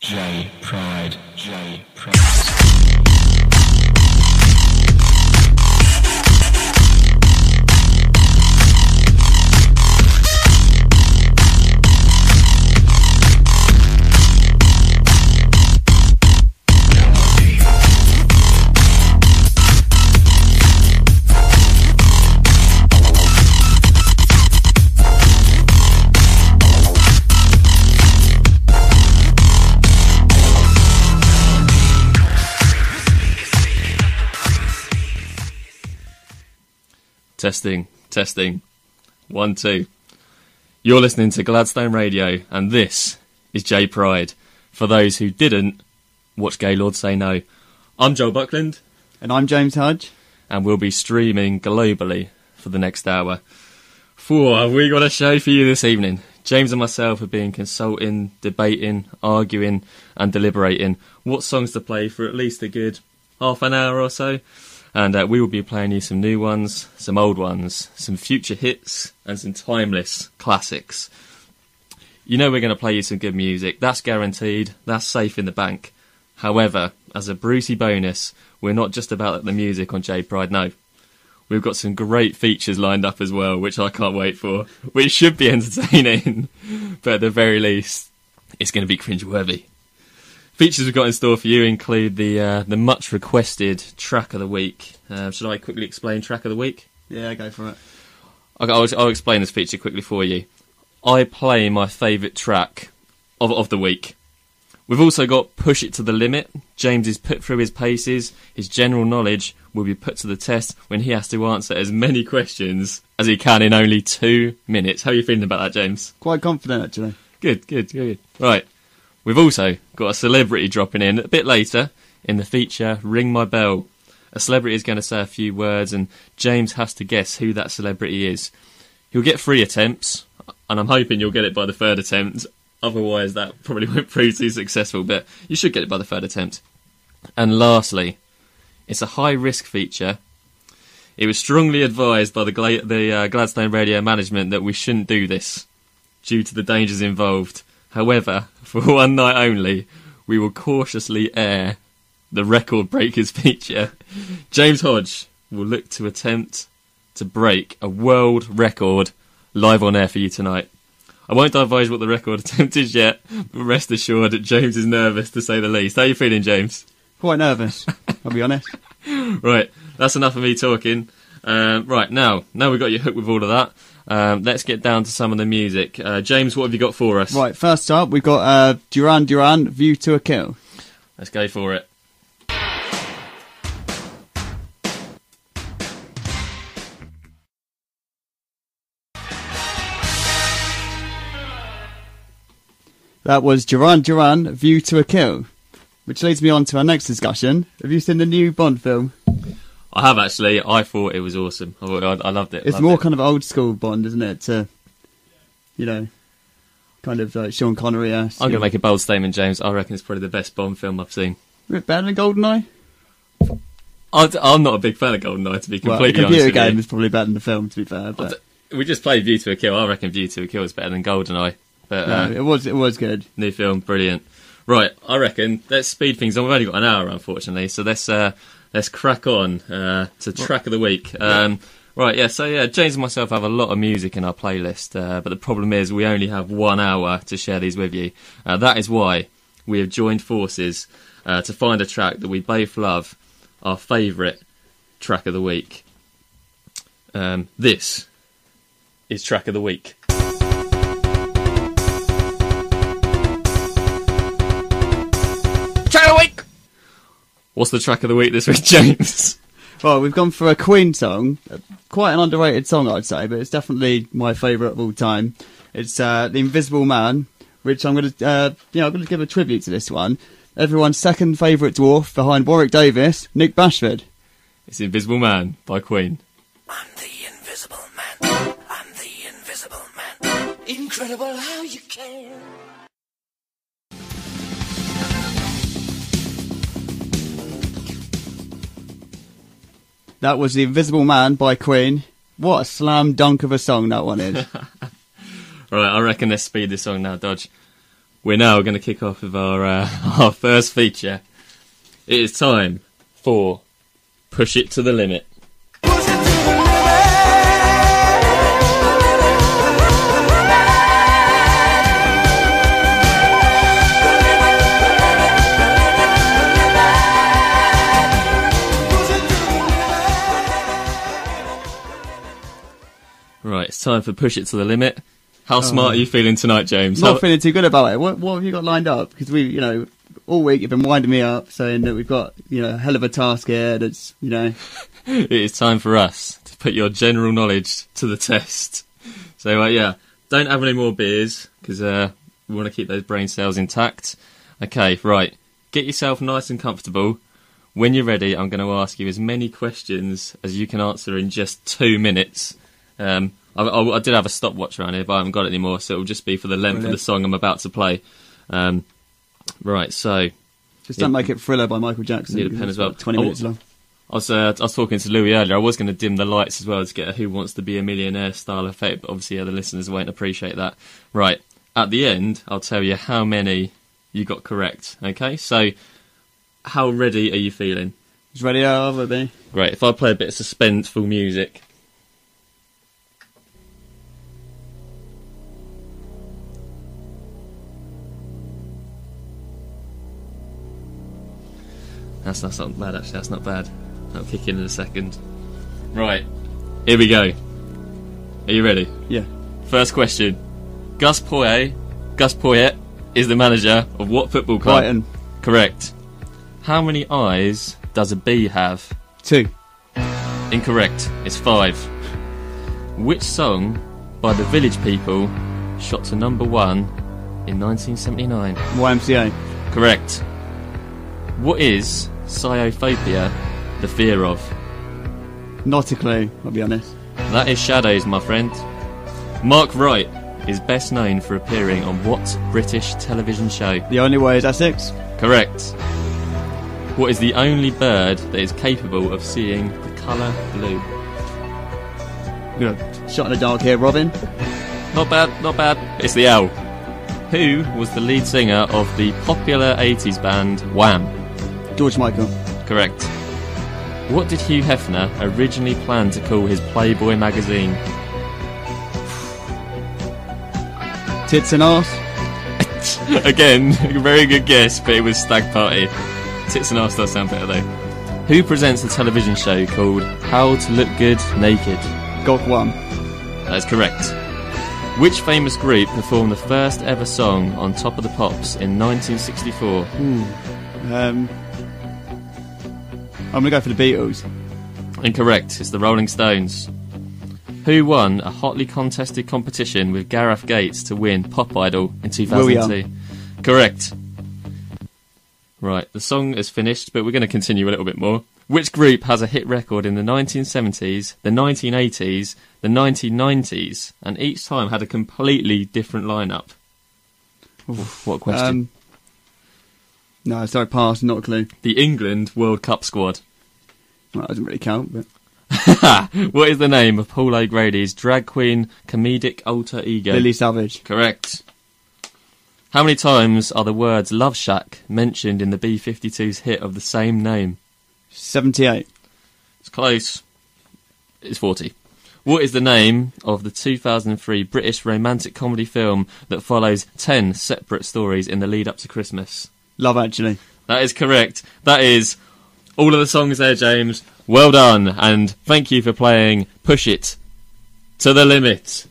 J Pride. Testing. 1, 2. You're listening to Gladstone Radio, and this is J Pride. For those who didn't watch Gaylord Say No. I'm Joel Buckland. And I'm James Hudge. And we'll be streaming globally for the next hour. What have we got a show for you this evening? James and myself have been consulting, debating, arguing and deliberating what songs to play for at least a good half an hour or so. And we will be playing you some new ones, some old ones, some future hits, and some timeless classics. You know we're going to play you some good music. That's guaranteed. That's safe in the bank. However, as a Brucey bonus, we're not just about the music on J Pride, no. We've got some great features lined up as well, which I can't wait for, which should be entertaining. But at the very least, it's going to be cringe-worthy. Features we've got in store for you include the much requested track of the week. Should I quickly explain track of the week? Yeah, go for it. I'll explain this feature quickly for you. I play my favourite track of the week. We've also got Push It to the Limit. James is put through his paces. His general knowledge will be put to the test when he has to answer as many questions as he can in only 2 minutes. How are you feeling about that, James? Quite confident, actually. Good. Right. We've also got a celebrity dropping in a bit later in the feature Ring My Bell. A celebrity is going to say a few words and James has to guess who that celebrity is. He'll get 3 attempts and I'm hoping you'll get it by the 3rd attempt. Otherwise that probably won't prove too successful, but you should get it by the 3rd attempt. And lastly, it's a high-risk feature. It was strongly advised by the Gladstone Radio management that we shouldn't do this due to the dangers involved. However, for one night only, we will cautiously air the Record Breakers feature. James Hodge will look to attempt to break a world record live on air for you tonight. I won't divulge what the record attempt is yet, but rest assured that James is nervous to say the least. How are you feeling, James? Quite nervous, I'll be honest. Right, that's enough of me talking. Right, now we've got you hooked with all of that. Let's get down to some of the music. James, what have you got for us? Right, first up, we've got Duran Duran, View to a Kill. Let's go for it. That was Duran Duran, View to a Kill. Which leads me on to our next discussion. Have you seen the new Bond film? I have actually. I thought it was awesome. I loved it. It's more kind of old school Bond, isn't it? Kind of like Sean Connery. I'm going to make a bold statement, James. I reckon it's probably the best Bond film I've seen. Is it better than GoldenEye? I'm not a big fan of GoldenEye, to be completely honest with you. The computer game is probably better than the film, to be fair. But we just played View to a Kill. I reckon View to a Kill is better than GoldenEye. But no, it was good. New film, brilliant. Right, I reckon let's speed things on. We've only got an hour, unfortunately, so let's crack on to track of the week. Right, yeah. So yeah, James and myself have a lot of music in our playlist, but the problem is we only have 1 hour to share these with you. That is why we have joined forces to find a track that we both love, our favourite track of the week. This is track of the week. Track of the week. What's the track of the week this week, James? Well, we've gone for a Queen song, quite an underrated song, I'd say, but it's definitely my favourite of all time. It's The Invisible Man, which I'm going to give a tribute to this one. Everyone's second favourite dwarf behind Warwick Davis, Nick Bashford. It's The Invisible Man by Queen. I'm the Invisible Man. I'm the Invisible Man. Incredible how you can. That was The Invisible Man by Queen. What a slam dunk of a song that one is. Right, I reckon let's speed this song now, Dodge. we're now going to kick off with our our first feature. It is time for Push It to the Limit. Right, it's time for Push It to the Limit. How smart are you feeling tonight, James? Not feeling too good about it. What have you got lined up? Because we, all week you've been winding me up, saying that we've got, a hell of a task here. That's, It is time for us to put your general knowledge to the test. So, don't have any more beers, because we want to keep those brain cells intact. Okay, right. Get yourself nice and comfortable. When you're ready, I'm going to ask you as many questions as you can answer in just 2 minutes. I did have a stopwatch around here, but I haven't got it anymore, so it'll just be for the length of the song I'm about to play. Right, so... Just don't make it Thriller by Michael Jackson. Need a pen as well. 20 minutes long. I was talking to Louis earlier. I was going to dim the lights as well to get a Who Wants to Be a Millionaire style effect, but obviously the listeners won't appreciate that. Right, at the end, I'll tell you how many you got correct, okay? So, how ready are you feeling? As ready as I'll ever be. Great, if I play a bit of suspenseful music... That's not bad, actually. That's not bad. That'll kick in a second. Right. Here we go. Are you ready? Yeah. First question. Gus Poyet is the manager of what football club? Brighton. Correct. How many eyes does a bee have? 2. Incorrect. It's 5. Which song by the Village People shot to number 1 in 1979? YMCA. Correct. What is Sciophobia the fear of? Not a clue, I'll be honest. That is shadows, my friend. Mark Wright is best known for appearing on what British television show? The Only Way is Essex. Correct. What is the only bird that is capable of seeing the colour blue? Shot in the dark here, Robin. Not bad, not bad. It's the owl. Who was the lead singer of the popular 80s band Wham? George Michael. Correct. What did Hugh Hefner originally plan to call his Playboy magazine? Tits and Arse. Again, very good guess, but it was Stag Party. Tits and Arse does sound better though. Who presents a television show called How to Look Good Naked? Gok 1. That is correct. Which famous group performed the first ever song on Top of the Pops in 1964? I'm going to go for the Beatles. Incorrect, it's the Rolling Stones. Who won a hotly contested competition with Gareth Gates to win Pop Idol in 2002? Correct. Right, the song is finished, but we're going to continue a little bit more. Which group has a hit record in the 1970s, the 1980s, the 1990s, and each time had a completely different lineup? What question? No, sorry, pass, not a clue. The England World Cup squad. Well, that doesn't really count, but... What is the name of Paul O'Grady's drag queen comedic alter ego? Lily Savage. Correct. How many times are the words Love Shack mentioned in the B-52's hit of the same name? 78. It's close. It's 40. What is the name of the 2003 British romantic comedy film that follows 10 separate stories in the lead up to Christmas? Love Actually. That is correct. That is all of the songs there, James. Well done, and thank you for playing Push It to the Limit.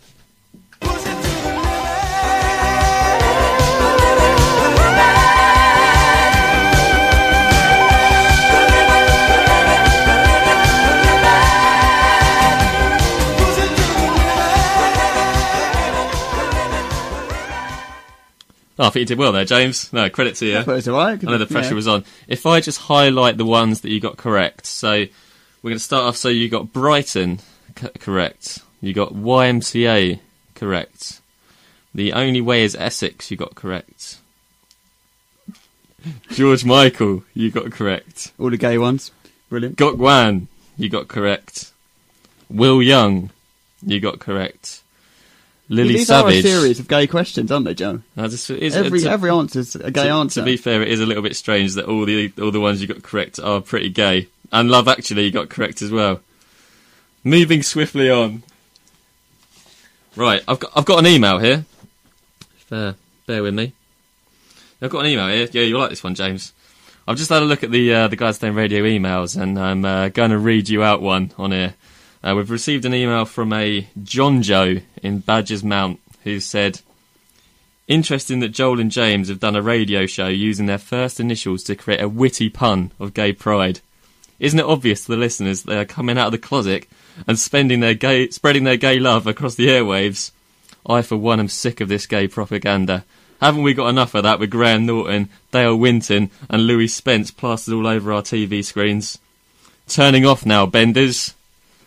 Oh, I think you did well there, James. No, credit to you. I thought it was alright. I know the pressure was on. If I just highlight the ones that you got correct. So we're going to start off. So you got Brighton correct. You got YMCA correct. The Only Way is Essex, you got correct. George Michael, you got correct. All the gay ones. Brilliant. Gok Wan, you got correct. Will Young, you got correct. Lily These Savage. are a series of gay questions, aren't they, Joe? Every answer's a gay answer. To be fair, it is a little bit strange that all the ones you got correct are pretty gay. And Love Actually you got correct as well. Moving swiftly on. Right, I've got an email here. Bear with me. I've got an email here. Yeah, you'll like this one, James. I've just had a look at the Gladstone Radio emails, and I'm going to read you out one on here. We've received an email from a John Joe in Badgers Mount who said, interesting that Joel and James have done a radio show using their first initials to create a witty pun of gay pride. Isn't it obvious to the listeners they are coming out of the closet and spreading their gay love across the airwaves? I, for one, am sick of this gay propaganda. Haven't we got enough of that with Graham Norton, Dale Winton and Louis Spence plastered all over our TV screens? Turning off now, Benders.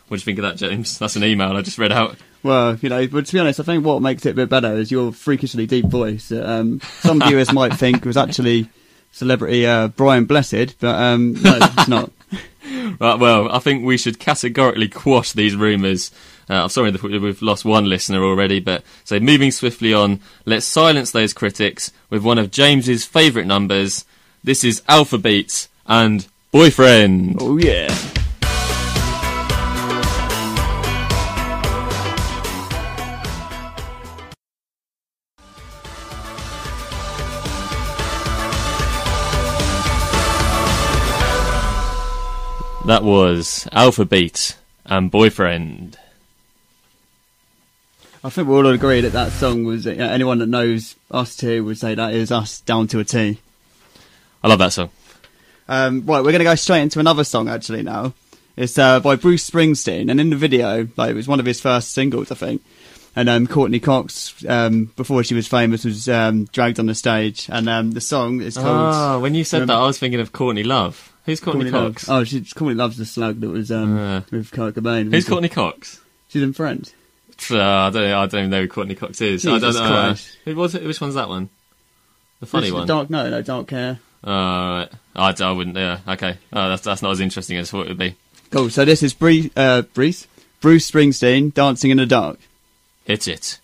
What do you think of that, James? That's an email I just read out. Well, but to be honest, I think what makes it a bit better is your freakishly deep voice. Some viewers might think was actually celebrity Brian Blessed, but no, it's not. Right, well, I think we should categorically quash these rumours. I'm sorry that we've lost one listener already, but so moving swiftly on, let's silence those critics with one of James's favourite numbers. This is Alphabeats and Boyfriend. Oh, yeah. That was Alphabeat and Boyfriend. I think we all agree that song was... anyone that knows us two would say that is us down to a T. I love that song. Right, we're going to go straight into another song, actually, now. It's by Bruce Springsteen, and in the video, it was one of his first singles, I think. And Courtney Cox, before she was famous, was dragged on the stage. And the song is called... Oh, when you said that, I was thinking of Courtney Love. Who's Courtney Cox? Oh, Courtney Love's the slug that was with Kurt Cobain. Who's Courtney Cox? She's in Friends. I don't even know who Courtney Cox is. Jesus I don't know. Christ. Who was it? Which one's that one? The funny one? Don't care. Right. I wouldn't. Yeah. Okay. Oh, that's not as interesting as I thought it would be. Cool. So this is Bruce Springsteen, Dancing in the Dark. Hit it.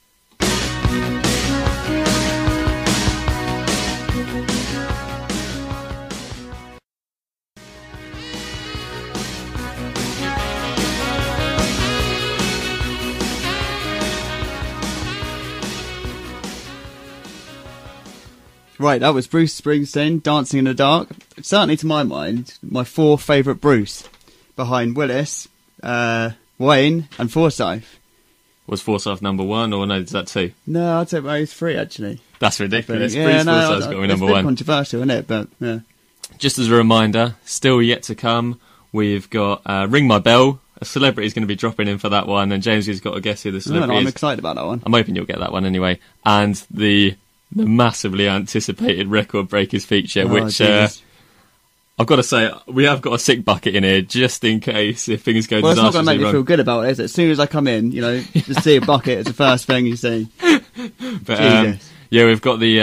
Right, that was Bruce Springsteen, Dancing in the Dark. Certainly, to my mind, my four favourite Bruce, behind Willis, Wayne, and Forsyth. Was Forsyth number one, or no, is that two? No, I'd say he's three, actually. That's ridiculous. Yeah, Bruce Forsyth's got to be number one. It's a bit controversial, isn't it? But, yeah. Just as a reminder, still yet to come, we've got Ring My Bell. A celebrity's going to be dropping in for that one, and James has got to guess who the celebrity is. I'm excited about that one. I'm hoping you'll get that one anyway. And the massively anticipated Record Breakers feature, which I've got to say, we have got a sick bucket in here just in case if things go disastrously wrong. Well, it's not going to make me feel good about it, is it? As soon as I come in, just see a bucket is the first thing you see. But, yeah, we've got the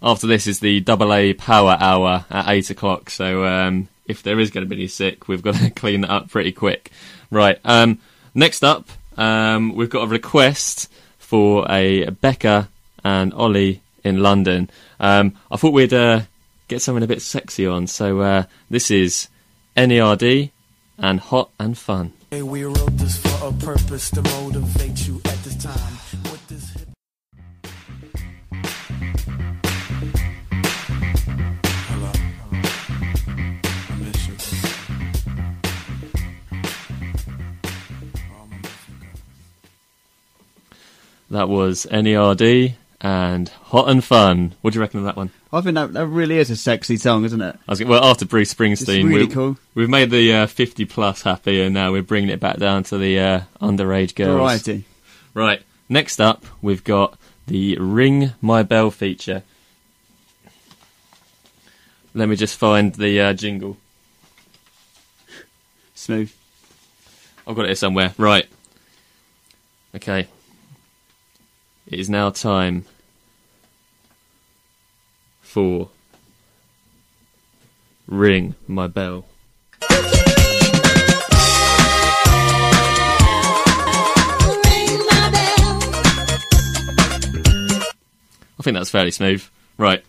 after this is the AA Power Hour at 8 o'clock. So if there is going to be any sick, we've got to clean that up pretty quick. Right. Next up, we've got a request for a Becca and Ollie in London. I thought we'd get something a bit sexy on, so this is NERD and Hot and Fun. Hey, we wrote this for a purpose to motivate you at this time. With this Hello. I miss you. That was NERD and Hot and Fun. What do you reckon of that one? I think that really is a sexy song, isn't it? Well, after Bruce Springsteen, it's really cool. We've made the 50 plus happy, and now we're bringing it back down to the underage girls. Variety. Right. Next up, we've got the Ring My Bell feature. Let me just find the jingle. Smooth. I've got it here somewhere. Right. Okay. It is now time for Ring My Bell. Ring my bell. I think that's fairly smooth. Right,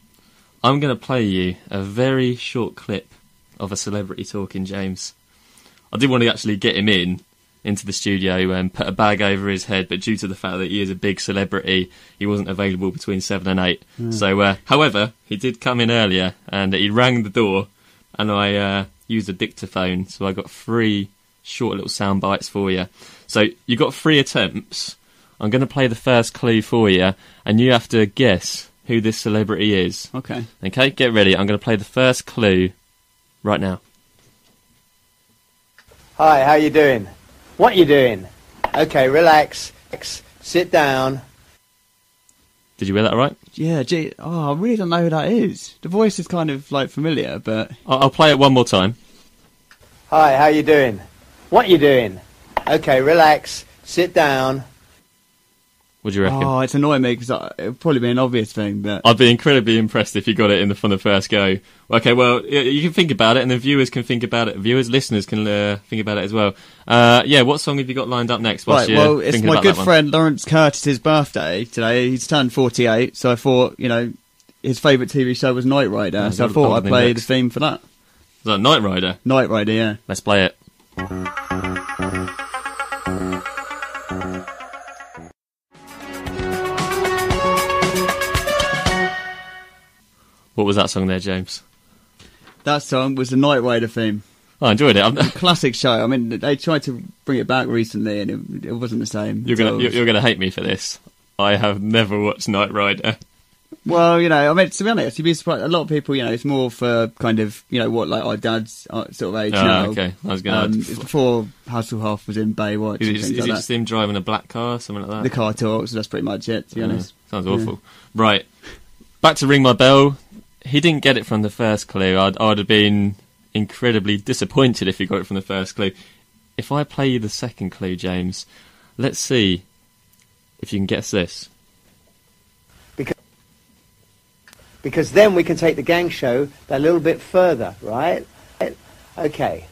I'm going to play you a very short clip of a celebrity talking, James. I did want to actually get him into the studio and put a bag over his head, but due to the fact that he is a big celebrity, he wasn't available between 7 and 8. So, however, he did come in earlier, and he rang the door, and I used a dictaphone, so I got 3 short little sound bites for you. So, you got 3 attempts. I'm going to play the first clue for you, and you have to guess who this celebrity is. Okay. Okay, get ready. I'm going to play the first clue right now. Hi, how you doing? What you doing? Okay, relax. Sit down. Did you hear that right? Yeah, gee, I really don't know who that is. The voice is kind of, like, familiar, but... I'll play it one more time. Hi, how you doing? What you doing? Okay, relax. Sit down. What do you reckon? Oh, it's annoying me, because it would probably be an obvious thing, but... I'd be incredibly impressed if you got it from the first go. Okay, well, you can think about it, and the viewers can think about it. Listeners can think about it as well. What song have you got lined up next? Right, well, it's my good friend Lawrence Curtis's birthday today. He's turned 48, so I thought, his favourite TV show was Knight Rider, so I thought I'd play the theme for that. Is that Knight Rider? Knight Rider, yeah. Let's play it. What was that song there, James? That song was the Knight Rider theme. I enjoyed it. Classic show. I mean, they tried to bring it back recently, and it wasn't the same. You're gonna hate me for this. I have never watched Knight Rider. Well, to be honest, you'd be surprised. A lot of people, it's more for kind of, what, like our dad's sort of age now. Okay. I was going to... It's before Hasselhoff was in Baywatch. Is it just him driving a black car, something like that? The car talks, so that's pretty much it, to be honest. Sounds awful. Yeah. Right. Back to Ring My Bell. He didn't get it from the first clue. I'd have been incredibly disappointed if he got it from the first clue. If I play you the second clue, James, let's see if you can guess this. Because then we can take the gang show that little bit further, right? Okay.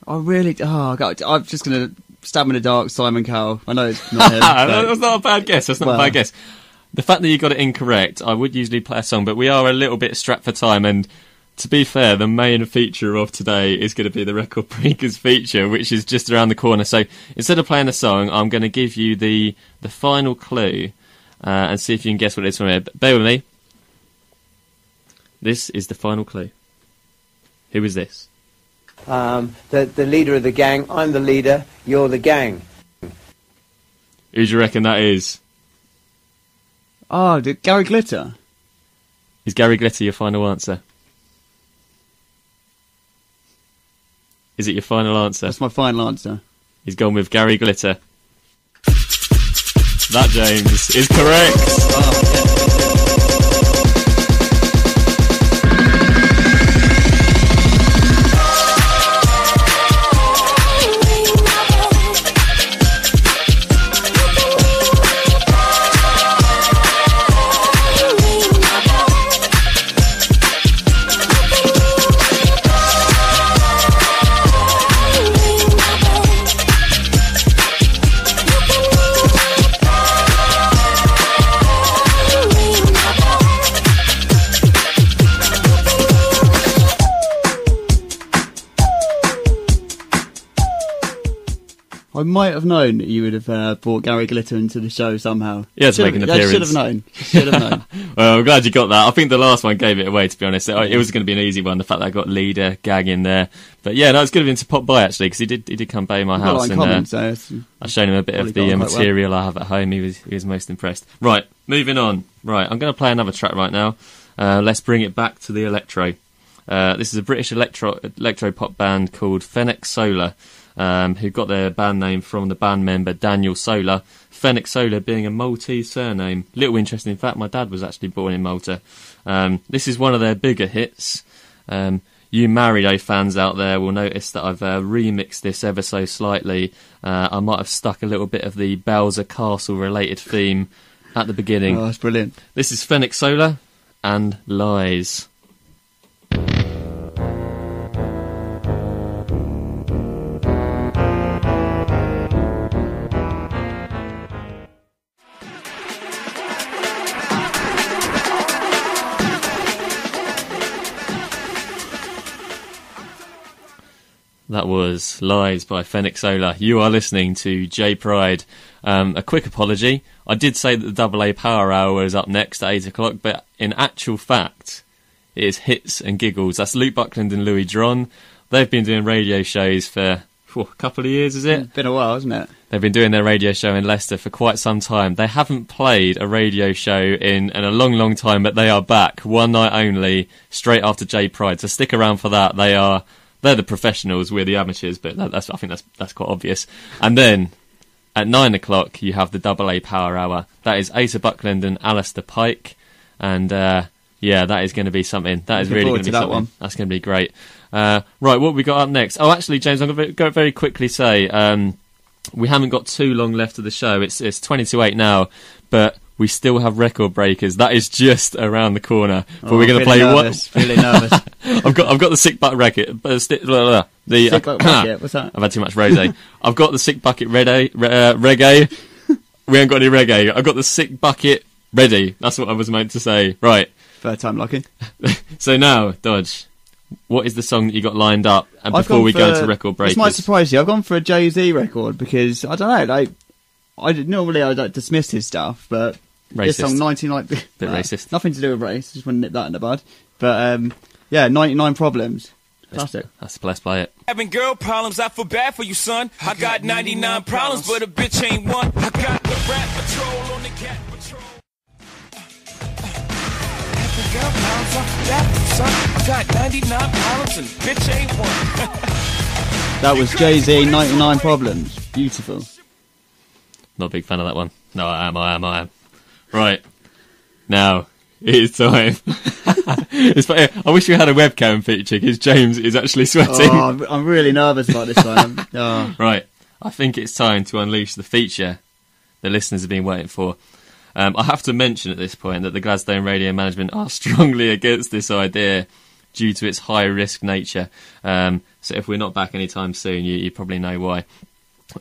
God, I'm just going to stab in the dark, Simon Cowell. I know it's not him. That's not a bad guess. That's not a bad guess. The fact that you got it incorrect, I would usually play a song, but we are a little bit strapped for time, and to be fair, the main feature of today is going to be the Record Breakers feature, which is just around the corner. So instead of playing a song, I'm going to give you the final clue and see if you can guess what it is from here. Bear with me. This is the final clue. Who is this? The leader of the gang. I'm the leader. You're the gang. Who do you reckon that is? Oh, Gary Glitter. Is Gary Glitter your final answer? Is it your final answer? That's my final answer. He's gone with Gary Glitter. That, James, is correct. Oh, yeah. I might have known that you would have brought Gary Glitter into the show somehow. Yeah, to make an appearance. Should have known. Should have known. Well, I'm glad you got that. I think the last one gave it away, to be honest. It was going to be an easy one, the fact that I got leader, gag in there. But yeah, no, it's good of him to pop by, actually, because he did come by my house. I showed him a bit of the material I have at home. He was most impressed. Right, moving on. Right, I'm going to play another track right now. Let's bring it back to the electro. This is a British electro pop band called Fenwick Solar. Who got their band name from the band member Daniel Solar, Fenwick Solar being a Maltese surname. Little interesting fact, my dad was actually born in Malta. This is one of their bigger hits. You Mario fans out there will notice that I've remixed this ever so slightly. I might have stuck a little bit of the Bowser Castle related theme at the beginning. Oh, that's brilliant. This is Fenwick Solar and Lies. That was Lies by Fenix Solar. You are listening to J Pride. A quick apology. I did say that the AA Power Hour is up next at 8 o'clock, but in actual fact, it is Hits and Giggles. That's Luke Buckland and Louis Dron. They've been doing radio shows for a couple of years, is it? It's been a while, hasn't it? They've been doing their radio show in Leicester for quite some time. They haven't played a radio show in a long, long time, but they are back. One night only, straight after J Pride. So stick around for that. They're the professionals, we're the amateurs, but I think that's quite obvious. And then at 9 o'clock, you have the AA Power Hour. That is Asa Buckland and Alistair Pike. And that is going to be something. That is really going to be something. One. That's going to be great. Right, what have we got up next? Oh, actually, James, I'm going to go very quickly say we haven't got too long left of the show. It's 20 to 8 now, but we still have Record Breakers. That is just around the corner. But we're going to play nervous, what? Really nervous. I've got the Sick Bucket racket. Sick Bucket, what's that? I've had too much rosé. I've got the Sick Bucket reggae. We ain't got any reggae. I've got the Sick Bucket ready. That's what I was meant to say. Right. Third time lucky. So now, Dodge, what is the song that you got lined up? And before we go into Record Breakers, this might surprise you. I've gone for a Jay-Z record because I don't know. I don't dismiss his stuff, but racist. This song 99 bit racist. Nothing to do with race. Just want to nip that in the bud. But 99 Problems. Classic. Let's play it. Having girl problems, I feel bad for you, son. I got 99 problems, but a bitch ain't one. I got the rap patrol on the cat patrol. Having girl problems, I feel bad for you, son. I got 99 problems and bitch ain't one. That was Jay-Z, 99 Problems. Beautiful. Not a big fan of that one. No, I am. Right. Now, it is time. It's funny. I wish we had a webcam feature because James is actually sweating. Oh, I'm really nervous about this one. Right. I think it's time to unleash the feature the listeners have been waiting for. I have to mention at this point that the Gladstone Radio Management are strongly against this idea due to its high-risk nature. So if we're not back anytime soon, you probably know why.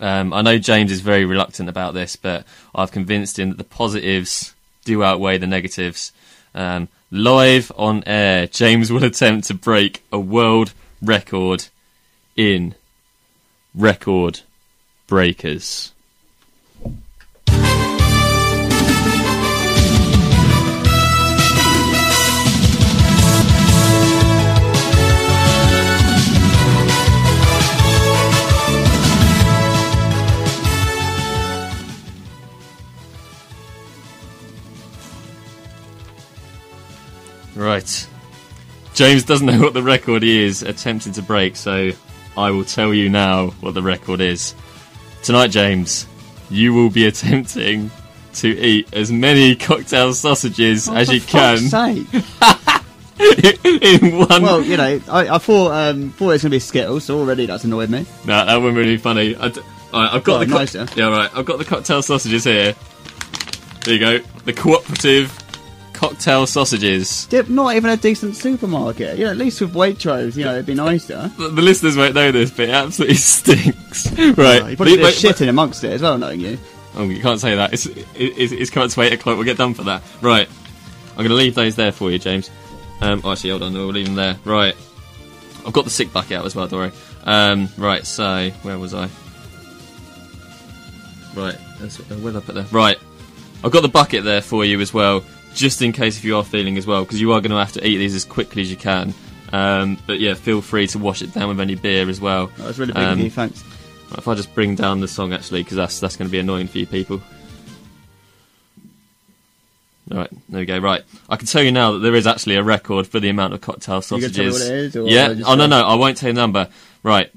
I know James is very reluctant about this, but I've convinced him that the positives do outweigh the negatives. Live on air, James will attempt to break a world record in Record Breakers. Right. James doesn't know what the record he is attempting to break, so I will tell you now what the record is. Tonight, James, you will be attempting to eat as many cocktail sausages as you can. Sake. In one. Well, I thought it was going to be Skittles, so already that's annoyed me. No, that wasn't really funny. I've got nicer. I've got the cocktail sausages here. There you go. The cooperative cocktail sausages. Not even a decent supermarket. At least with Waitrose, it'd be nicer. The listeners won't know this, but it absolutely stinks. Right. You probably did shit in amongst it as well, knowing you. Oh, you can't say that. It's come up to 8 o'clock. We'll get done for that. Right. I'm going to leave those there for you, James. Actually, hold on. We'll leave them there. Right. I've got the Sick Bucket out as well, don't worry. Right, so, where was I? Right. Where did I put that? Right. I've got the bucket there for you as well, just in case if you are feeling as well, because you are going to have to eat these as quickly as you can. But yeah, feel free to wash it down with any beer as well. That was really big of you, thanks. Right, if I just bring down the song actually, because that's going to be annoying for you people. Alright, there we go. Right, I can tell you now that there is actually a record for the amount of cocktail sausages. You can tell me what it is? Or yeah. Oh no, I won't tell you the number. Right,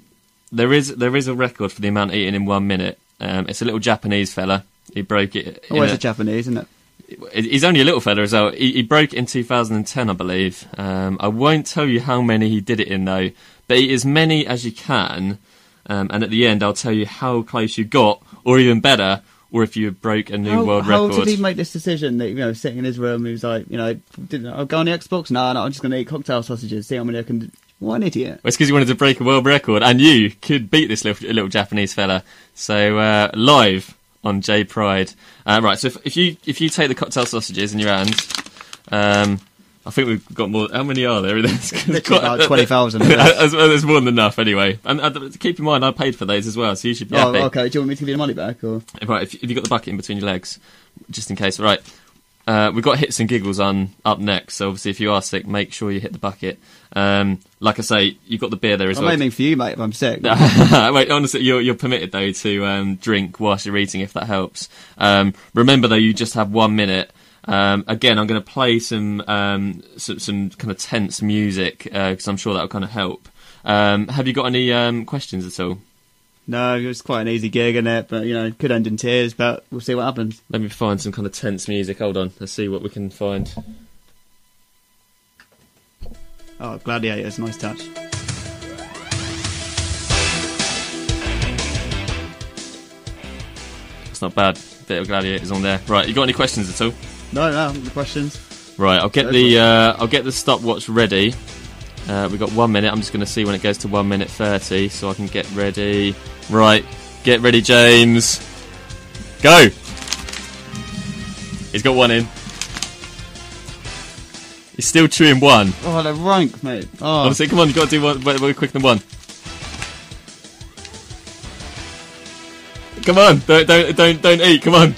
there is a record for the amount eaten in 1 minute. It's a little Japanese fella. He broke it. Always a Japanese, isn't it? He's only a little fella as well. He broke it in 2010, I believe. I won't tell you how many he did it in, though. But eat as many as you can. And at the end, I'll tell you how close you got, or even better, or if you broke a new world record. How did he make this decision that, sitting in his room, he was like, I'll go on the Xbox? No, I'm just going to eat cocktail sausages, see how many I can do. What an idiot. Well, it's because he wanted to break a world record, and you could beat this little Japanese fella. So, live on J Pride. Right, so if you take the cocktail sausages in your hands, I think we've got more. How many are there? Literally about 20,000. There's more than enough anyway. And keep in mind, I paid for those as well, so you should be happy. Okay. Do you want me to give you the money back? Or? Right, if you've got the bucket in between your legs, just in case. Right, we've got Hits and Giggles on up next, so obviously if you are sick, make sure you hit the bucket. Like I say, you've got the beer there as well. I'm aiming for you, mate, if I'm sick. Wait, honestly, you're permitted, though, to drink whilst you're eating, if that helps. Remember, though, you just have 1 minute. Again, I'm going to play some kind of tense music, because I'm sure that'll kind of help. Have you got any questions at all? No, it was quite an easy gig, isn't it? But, could end in tears, but we'll see what happens. Let me find some kind of tense music. Hold on, let's see what we can find. Oh, Gladiators, nice touch. It's not bad. Bit of Gladiators on there. Right, you got any questions at all? No, the questions. Right, I'll get the stopwatch ready. We've got 1 minute. I'm just going to see when it goes to 1 minute 30, so I can get ready. Right, get ready, James. Go. He's got one in. He's still chewing one. Oh, they're rank, mate. Oh. Honestly, come on, you've got to do one quicker than one. Come on, don't eat. Come on.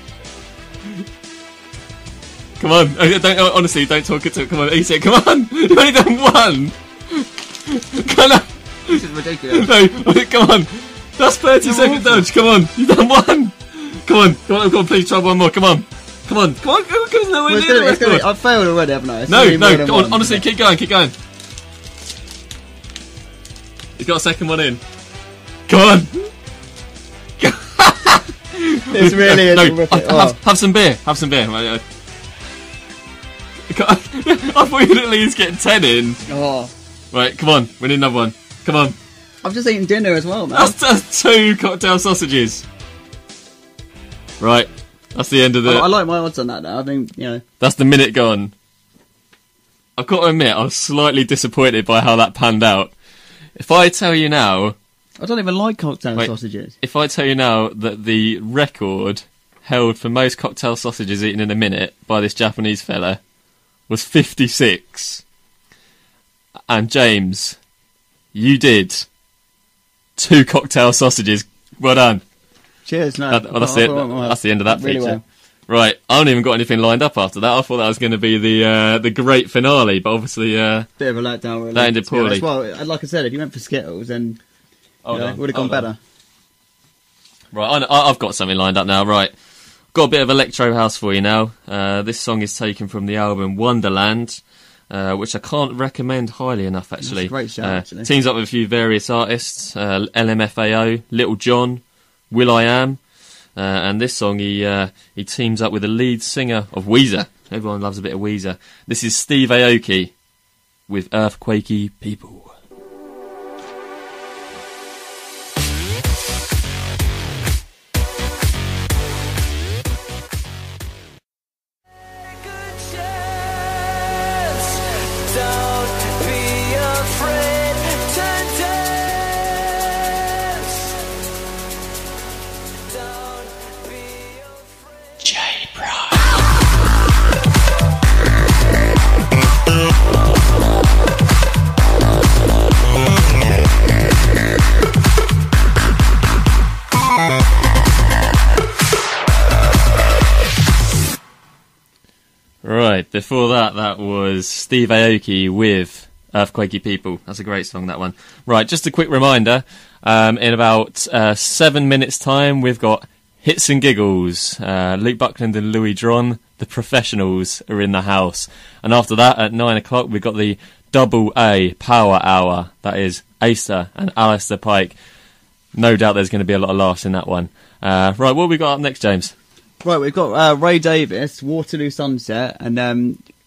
Come on. Honestly, don't talk it to. Come on, eat it. Come on. You've only done one. Come on. This is ridiculous. No, come on. That's 30-second dodge. Come on, you've done one. Come on, please try one more. Come on. I failed already, haven't I? No, come on, honestly, keep going. He's got a second one in. Come on. It's really have some beer. I thought you'd at least get 10 in. Oh. Right, come on, we need another one. Come on. I've just eaten dinner as well, man. That's 2 cocktail sausages. Right. That's the end of the... I like my odds on that now. I think, That's the minute gone. I've got to admit, I was slightly disappointed by how that panned out. If I tell you now... I don't even like cocktail sausages. If I tell you now that the record held for most cocktail sausages eaten in a minute by this Japanese fella was 56. And James, you did 2 cocktail sausages. Well done. Cheers, no. That's it. That's the end of that really feature. Well. Right, I haven't even got anything lined up after that. I thought that was going to be the great finale, but obviously... bit of a letdown, really. That ended poorly. Well, like I said, if you went for Skittles, then it would have gone better. Right, I've got something lined up now. Right, got a bit of electro house for you now. This song is taken from the album Wonderland, which I can't recommend highly enough, actually. That's a great shout, actually. Teams up with a few various artists, LMFAO, Little John, Will.i.am, and this song he teams up with the lead singer of Weezer. Everyone loves a bit of Weezer. This is Steve Aoki with Earthquakey People. Right, before that was Steve Aoki with Earthquakey People. That's a great song, that one. Right, just a quick reminder, in about 7 minutes' time, we've got Hits and Giggles. Luke Buckland and Louis Dron, the professionals, are in the house. And after that, at 9 o'clock, we've got the Double A Power Hour. That is Acer and Alistair Pike. No doubt there's going to be a lot of laughs in that one. Right, what have we got up next, James? Right, we've got Ray Davies, Waterloo Sunset, and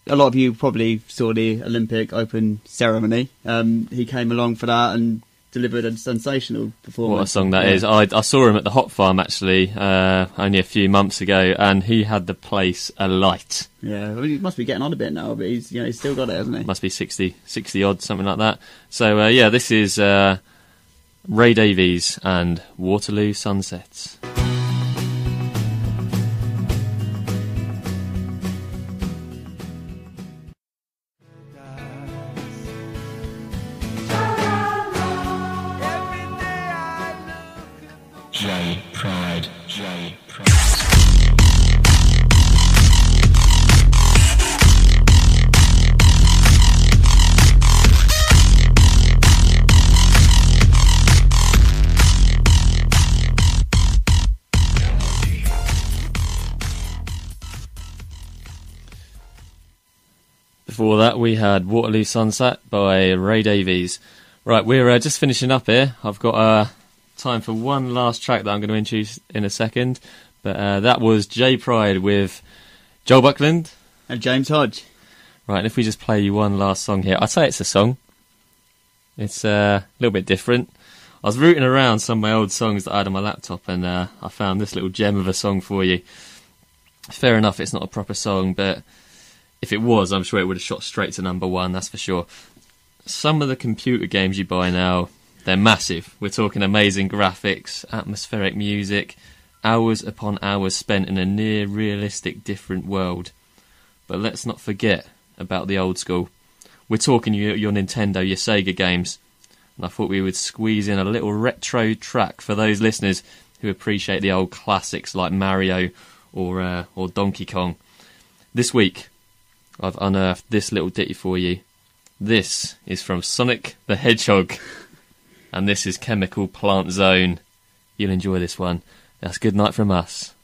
a lot of you probably saw the Olympic Open ceremony. He came along for that and delivered a sensational performance. What a song that is. I saw him at the Hop Farm, actually, only a few months ago, and he had the place alight. Yeah, well, he must be getting on a bit now, but he's still got it, hasn't he? Must be 60 odd, something like that. So, this is Ray Davies and Waterloo Sunsets. before that, we had Waterloo Sunset by Ray Davies. Right, we're just finishing up here. I've got time for one last track that I'm going to introduce in a second. But that was J Pride with Joel Buckland. And James Hodge. Right, and if we just play you one last song here. I'd say it's a song. It's a little bit different. I was rooting around some of my old songs that I had on my laptop, and I found this little gem of a song for you. Fair enough, it's not a proper song, but if it was, I'm sure it would have shot straight to number one, that's for sure. Some of the computer games you buy now, they're massive. We're talking amazing graphics, atmospheric music, hours upon hours spent in a near realistic different world. But let's not forget about the old school. We're talking your Nintendo, your Sega games. And I thought we would squeeze in a little retro track for those listeners who appreciate the old classics like Mario or Donkey Kong. This week, I've unearthed this little ditty for you. This is from Sonic the Hedgehog, and this is Chemical Plant Zone. You'll enjoy this one. That's good night from us.